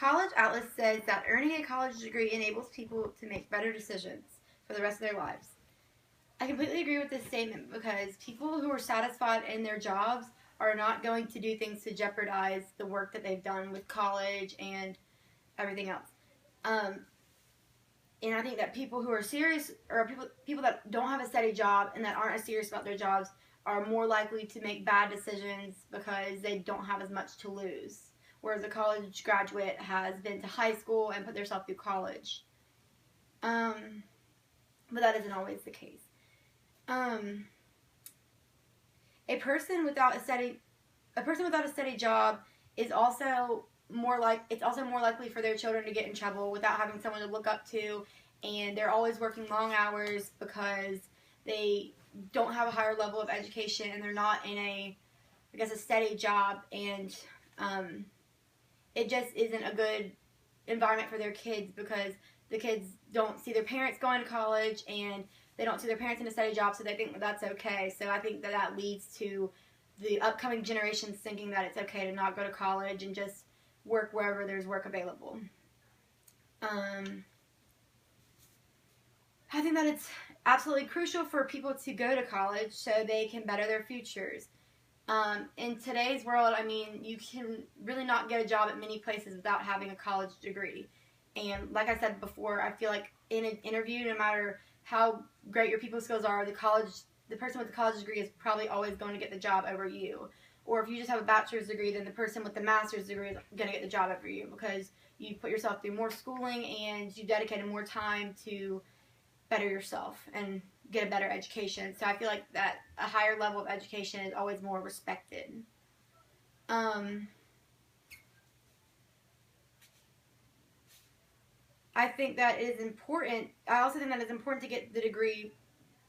College Atlas says that earning a college degree enables people to make better decisions for the rest of their lives. I completely agree with this statement because people who are satisfied in their jobs are not going to do things to jeopardize the work that they've done with college and everything else. And I think that people who are serious, or people that don't have a steady job and that aren't as serious about their jobs, are more likely to make bad decisions because they don't have as much to lose. Whereas a college graduate has been to high school and put themselves through college. But that isn't always the case. A person without a steady job is also it's also more likely for their children to get in trouble without having someone to look up to, and they're always working long hours because they don't have a higher level of education and they're not in a steady job, and it just isn't a good environment for their kids because the kids don't see their parents going to college and they don't see their parents in a steady job, so they think that that's okay. So I think that leads to the upcoming generations thinking that it's okay to not go to college and just work wherever there's work available. I think that it's absolutely crucial for people to go to college so they can better their futures. In today's world, I mean, you can really not get a job at many places without having a college degree. And like I said before, I feel like in an interview, no matter how great your people skills are, the person with the college degree is probably always going to get the job over you. Or if you just have a bachelor's degree, then the person with the master's degree is going to get the job over you because you put yourself through more schooling and you dedicated more time to better yourself and get a better education. So I feel like that a higher level of education is always more respected. I think that is important. I also think that it's important to get the degree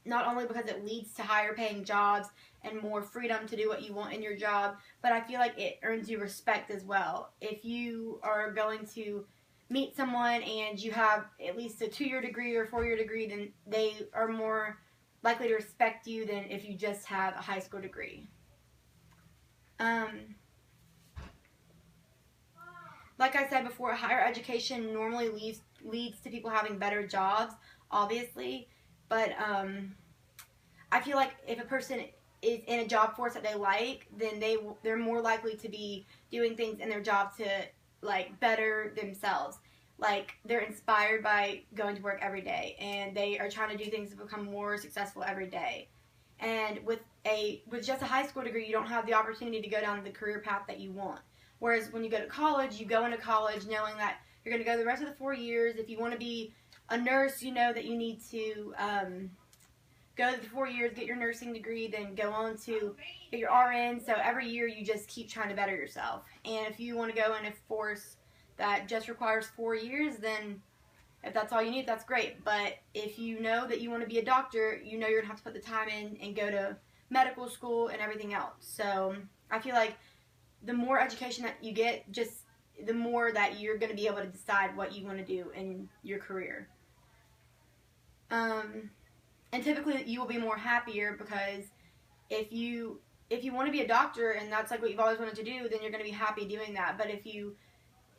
not only because it leads to higher paying jobs and more freedom to do what you want in your job, but I feel like it earns you respect as well. If you are going to meet someone and you have at least a 2-year degree or 4-year degree, then they are more likely to respect you than if you just have a high school degree. Like I said before, higher education normally leads to people having better jobs, obviously, but I feel like if a person is in a job force that they like, then they're more likely to be doing things in their job to like better themselves. Like they're inspired by going to work every day, and they are trying to do things to become more successful every day. And with just a high school degree, you don't have the opportunity to go down the career path that you want. Whereas when you go to college, you go into college knowing that you're going to go the rest of the 4 years. If you want to be a nurse, you know that you need to go the 4 years, get your nursing degree, then go on to get your RN. So every year you just keep trying to better yourself. And if you want to go in a force that just requires 4 years, then if that's all you need, that's great. But if you know that you want to be a doctor, you know you're going to have to put the time in and go to medical school and everything else. So I feel like the more education that you get, just the more that you're going to be able to decide what you want to do in your career. And typically you will be more happier because if you want to be a doctor and that's like what you've always wanted to do, then you're going to be happy doing that. But if you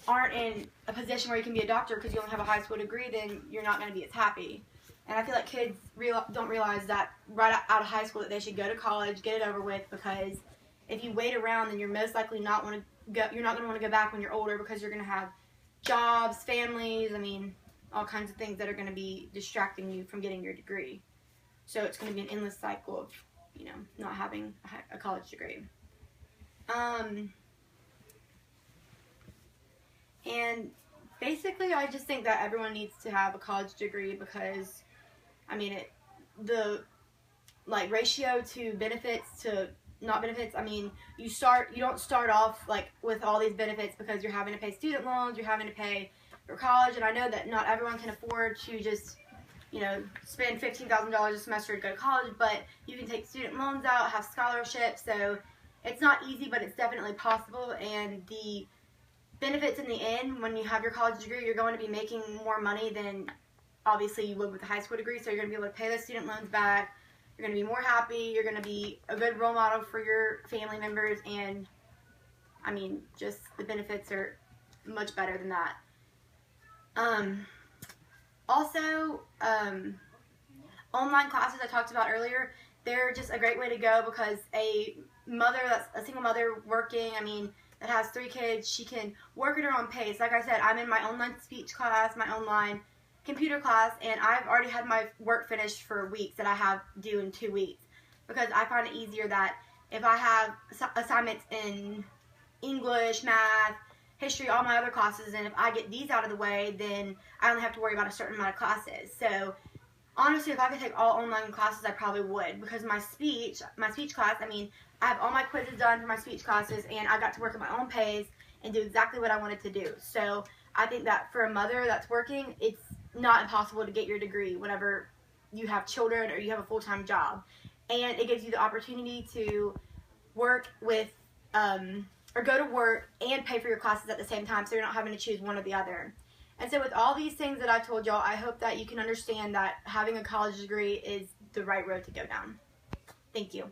aren't in a position where you can be a doctor because you only have a high school degree, then you're not going to be as happy. And I feel like kids don't realize that right out of high school that they should go to college, get it over with, because if you wait around, then you're most likely you're not going to want to go back when you're older because you're going to have jobs, families, I mean, all kinds of things that are going to be distracting you from getting your degree. So it's going to be an endless cycle of, not having a college degree. And basically, I just think that everyone needs to have a college degree because, I mean, the ratio to benefits to not benefits. I mean, you don't start off like with all these benefits because you're having to pay student loans, you're having to pay for college, and I know that not everyone can afford to just spend $15,000 a semester to go to college, but you can take student loans out, have scholarships, so it's not easy, but it's definitely possible. And the benefits in the end, when you have your college degree, you're going to be making more money than obviously you would with a high school degree, so you're going to be able to pay those student loans back, you're going to be more happy, you're going to be a good role model for your family members, and I mean, just the benefits are much better than that. Also, online classes I talked about earlier, they're just a great way to go because a mother that's a single mother working, I mean, that has 3 kids, she can work at her own pace. Like I said, I'm in my online speech class, my online computer class, and I've already had my work finished for weeks that I have due in 2 weeks because I find it easier that if I have assignments in English, math, history, all my other classes, and if I get these out of the way, then I only have to worry about a certain amount of classes. So honestly, if I could take all online classes, I probably would, because my speech class, I mean, I have all my quizzes done for my speech classes, and I got to work at my own pace and do exactly what I wanted to do. So I think that for a mother that's working, it's not impossible to get your degree whenever you have children or you have a full-time job. And it gives you the opportunity to work with, or go to work and pay for your classes at the same time, so you're not having to choose one or the other. And so with all these things that I've told y'all, I hope that you can understand that having a college degree is the right road to go down. Thank you.